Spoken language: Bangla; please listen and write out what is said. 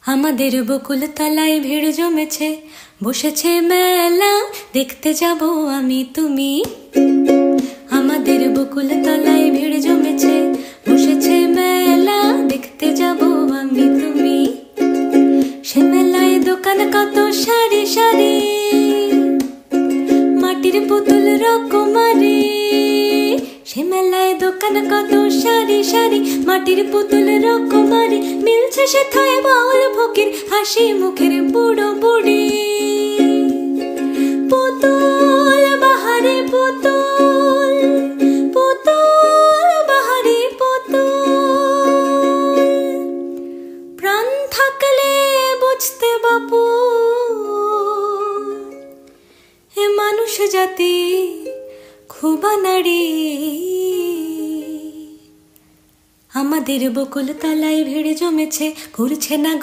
আমাদের বকুল তলায় ভিড় জমেছে, বসেছে মেলা, দেখতে যাব আমি তুমি। আমাদের বকুল তলায় ভিড় জমেছে, বসেছে মেলা, দেখতে যাব আমি তুমি। সে মেলায় দোকান কত সারি সারি, মাটির পুতুল রকমারি। সে মেলায় দোকান কত সারি সারি, মাটির পুতুল রকমারি। মিলছে সেথায় বাউল ফকির, হাসি মুখের বুড়ো বুড়ি। পুতুল বাহারি পুতুল, পুতুল বাহারি পুতুল। প্রাণ থাকলে বুঝতে বাপু, এ মানুষ জাতি খুব নারী। আমাদের বকুল তলায় ভিড় জমেছে, ঘুরছে না